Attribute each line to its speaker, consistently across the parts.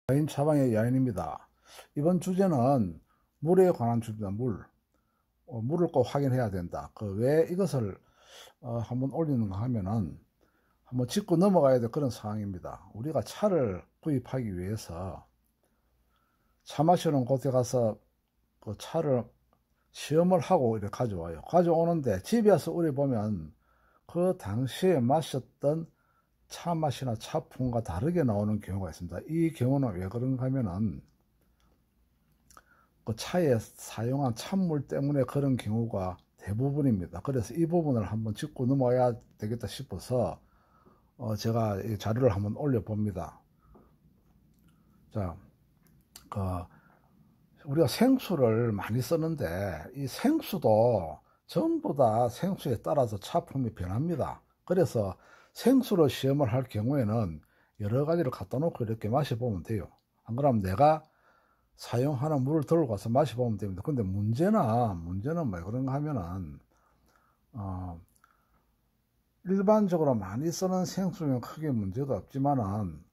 Speaker 1: 야인 차방의 야인입니다. 이번 주제는 물에 관한 주제입니다. 물을 꼭 확인해야 된다. 왜 이것을 한번 올리는가 하면은 한번 짚고 넘어가야 될 그런 상황입니다. 우리가 차를 구입하기 위해서 차 마시는 곳에 가서 그 차를 시험을 하고 이렇게 가져와요. 가져오는데 집에 와서 우리 보면 그 당시에 마셨던 차 맛이나 차품과 다르게 나오는 경우가 있습니다. 이 경우는 왜 그런가 하면은 그 차에 사용한 찬물 때문에 그런 경우가 대부분입니다. 그래서 이 부분을 한번 짚고 넘어가야 되겠다 싶어서 제가 이 자료를 한번 올려봅니다. 자, 우리가 생수를 많이 쓰는데 이 생수도 전부 다 생수에 따라서 차품이 변합니다. 그래서 생수로 시험을 할 경우에는 여러 가지를 갖다 놓고 이렇게 마셔보면 돼요. 안 그러면 내가 사용하는 물을 들고 가서 마셔보면 됩니다. 근데 문제는 뭐 그런가 하면은 일반적으로 많이 쓰는 생수는 크게 문제가 없지만은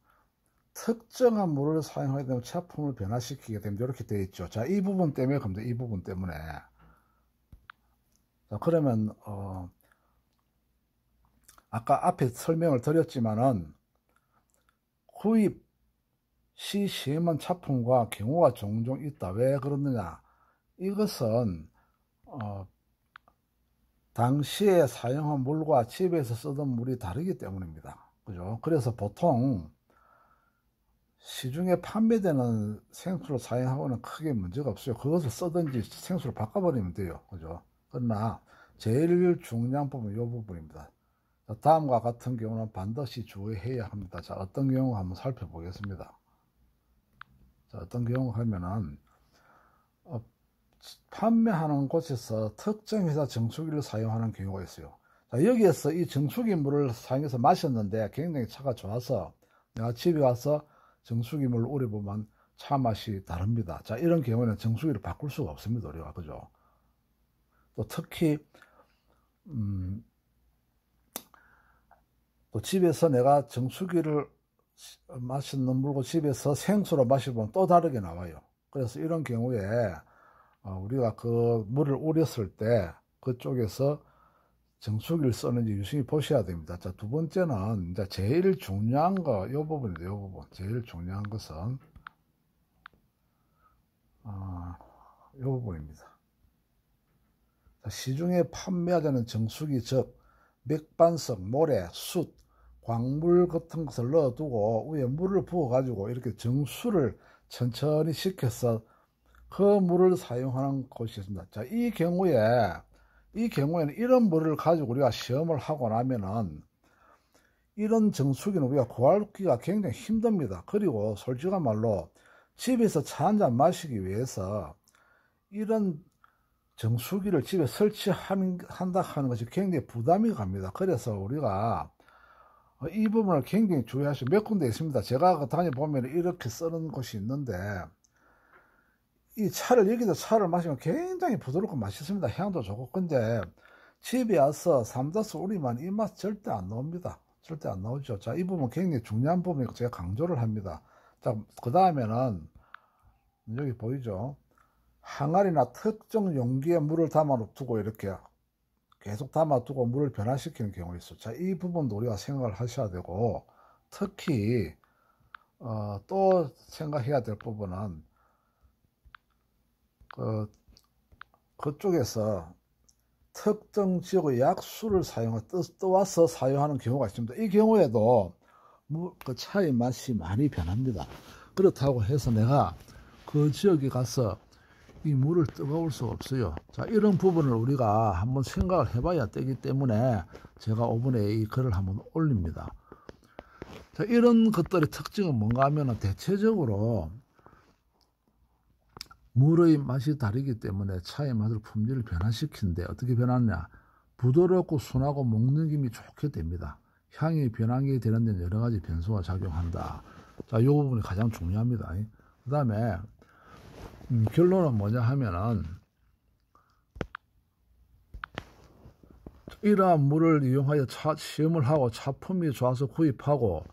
Speaker 1: 특정한 물을 사용하게 되면 차품을 변화시키게 됩니다. 이렇게 되어 있죠. 자, 이 부분 때문에 그럽니다. 이 부분 때문에. 자, 그러면 아까 앞에 설명을 드렸지만은 구입 시 시험한 차품과 경우가 종종 있다. 왜 그러느냐? 이것은 당시에 사용한 물과 집에서 쓰던 물이 다르기 때문입니다. 그죠? 그래서 보통 시중에 판매되는 생수를 사용하고는 크게 문제가 없어요. 그것을 쓰든지 생수를 바꿔버리면 돼요. 그죠? 그러나 제일 중요한 부분은 이 부분입니다. 다음과 같은 경우는 반드시 주의해야 합니다. 자, 어떤 경우 한번 살펴보겠습니다. 자, 어떤 경우 하면은 판매하는 곳에서 특정 회사 정수기를 사용하는 경우가 있어요. 자, 여기에서 이 정수기 물을 사용해서 마셨는데 굉장히 차가 좋아서 내가 집에 가서 정수기 물을 우려보면 차 맛이 다릅니다. 자, 이런 경우에는 정수기를 바꿀 수가 없습니다. 우리가. 그죠? 또 특히 또 집에서 내가 정수기를 마시는 물고 집에서 생수로 마시면 또 다르게 나와요. 그래서 이런 경우에 우리가 그 물을 우렸을 때 그쪽에서 정수기를 쓰는지 유심히 보셔야 됩니다. 자, 두 번째는 이제 제일 중요한 거, 이 부분인데, 이 부분. 제일 중요한 것은, 이 부분입니다. 자, 시중에 판매하자는 정수기, 즉, 맥반석, 모래, 숯, 광물 같은 것을 넣어두고 위에 물을 부어가지고 이렇게 정수를 천천히 식혀서 그 물을 사용하는 곳이 있습니다. 자, 이 경우에는 이런 물을 가지고 우리가 시험을 하고 나면은 이런 정수기는 우리가 구하기가 굉장히 힘듭니다. 그리고 솔직한 말로 집에서 차 한잔 마시기 위해서 이런 정수기를 집에 설치한다 하는 것이 굉장히 부담이 갑니다. 그래서 우리가 이 부분을 굉장히 주의하시고 몇 군데 있습니다. 제가 다녀보면 이렇게 쓰는 곳이 있는데 여기서 차를 마시면 굉장히 부드럽고 맛있습니다. 향도 좋고. 근데 집에 와서 삼다수 우리만 이 맛 절대 안 나옵니다. 절대 안 나오죠. 자, 이 부분 굉장히 중요한 부분이고 제가 강조를 합니다. 자, 그 다음에는 여기 보이죠? 항아리나 특정 용기에 물을 담아두고 이렇게 계속 담아두고 물을 변화시키는 경우가 있어요. 자, 이 부분도 우리가 생각을 하셔야 되고, 특히 또 생각해야 될 부분은 그쪽에서 특정 지역의 약수를 떠와서 사용하는 경우가 있습니다. 이 경우에도 그 차의 맛이 많이 변합니다. 그렇다고 해서 내가 그 지역에 가서 이 물을 뜨거울 수 없어요. 자, 이런 부분을 우리가 한번 생각을 해봐야 되기 때문에 제가 5분에 이 글을 한번 올립니다. 자, 이런 것들의 특징은 뭔가 하면 대체적으로 물의 맛이 다르기 때문에 차의 맛을 품질을 변화시키는데 어떻게 변하느냐? 부드럽고 순하고 먹는 김이 좋게 됩니다. 향이 변하게 되는 데는 여러 가지 변수가 작용한다. 자, 이 부분이 가장 중요합니다. 그 다음에 결론은 뭐냐 하면은 이러한 물을 이용하여 시험을 하고 차품이 좋아서 구입하고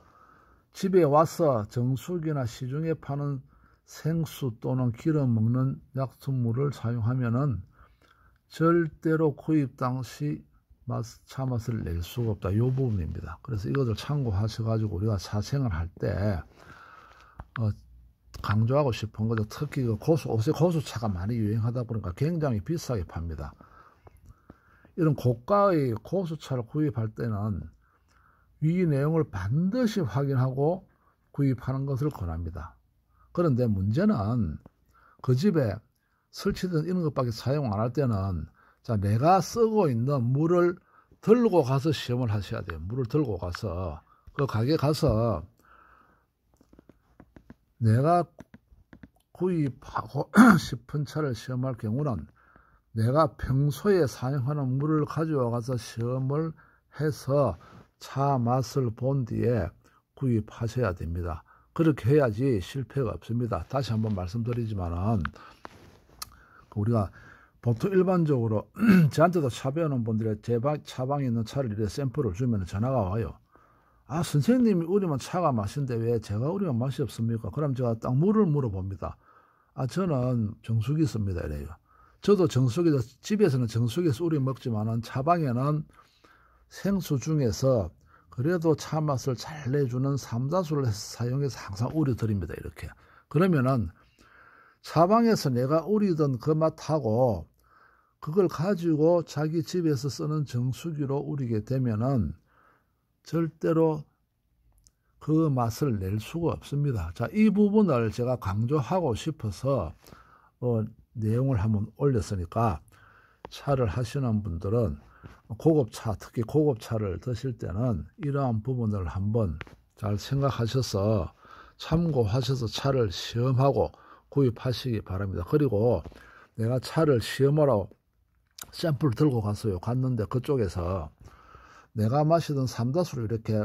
Speaker 1: 집에 와서 정수기나 시중에 파는 생수 또는 기름 먹는 약수물을 사용하면은 절대로 구입 당시 차 맛을 낼 수가 없다. 이 부분입니다. 그래서 이것을 참고하셔가지고 우리가 사생을 할 때 강조하고 싶은 거죠. 특히 요새 고수차가 많이 유행하다 보니까 굉장히 비싸게 팝니다. 이런 고가의 고수차를 구입할 때는 위 내용을 반드시 확인하고 구입하는 것을 권합니다. 그런데 문제는 그 집에 설치된 이런 것밖에 사용 안 할 때는 자, 내가 쓰고 있는 물을 들고 가서 시험을 하셔야 돼요. 물을 들고 가서 그 가게 가서 내가 구입하고 싶은 차를 시험할 경우는 내가 평소에 사용하는 물을 가져와 가서 시험을 해서 차 맛을 본 뒤에 구입하셔야 됩니다. 그렇게 해야지 실패가 없습니다. 다시 한번 말씀드리지만은 우리가 보통 일반적으로 저한테도 차 배우는 분들이 제 차방에 있는 차를 이렇게 샘플을 주면 전화가 와요. 아, 선생님이 우리면 차가 맛인데 왜 제가 우리면 맛이 없습니까? 그럼 제가 딱 물을 물어봅니다. 아, 저는 정수기 씁니다. 이래요. 저도 집에서는 정수기에서 우리 먹지만은 차방에는 생수 중에서 그래도 차 맛을 잘 내주는 삼다수를 사용해서 항상 우려드립니다. 이렇게. 그러면은 차방에서 내가 우리던 그 맛하고 그걸 가지고 자기 집에서 쓰는 정수기로 우리게 되면은 절대로 그 맛을 낼 수가 없습니다. 자, 이 부분을 제가 강조하고 싶어서 내용을 한번 올렸으니까 차를 하시는 분들은 고급차, 특히 고급차를 드실 때는 이러한 부분을 한번 잘 생각하셔서 참고하셔서 차를 시험하고 구입하시기 바랍니다. 그리고 내가 차를 시험하러 샘플 들고 갔는데 그쪽에서 내가 마시던 삼다수를 이렇게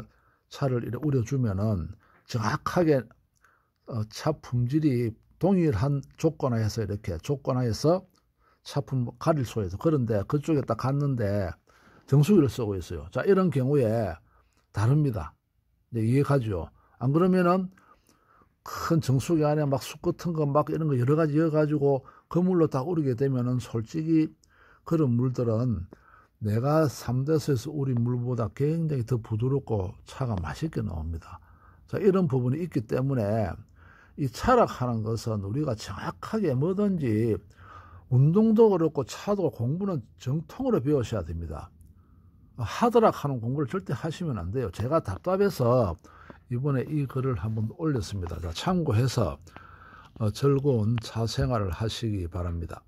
Speaker 1: 차를 이렇게 우려주면은 정확하게 차 품질이 동일한 조건하에서 이렇게 조건하에서 차품 가릴 수가 있어요. 그런데 그쪽에 딱 갔는데 정수기를 쓰고 있어요. 자, 이런 경우에 다릅니다. 이제 이해가죠? 안 그러면은 큰 정수기 안에 막 숯 같은 거 막 이런 거 여러 가지 넣어가지고 그 물로 딱 우리게 되면은 솔직히 그런 물들은 내가 3대수에서 우린 물보다 굉장히 더 부드럽고 차가 맛있게 나옵니다. 자, 이런 부분이 있기 때문에 이 차락하는 것은 우리가 정확하게 뭐든지 운동도 그렇고 차도 공부는 정통으로 배우셔야 됩니다. 하드락 하는 공부를 절대 하시면 안 돼요. 제가 답답해서 이번에 이 글을 한번 올렸습니다. 자, 참고해서 즐거운 차 생활을 하시기 바랍니다.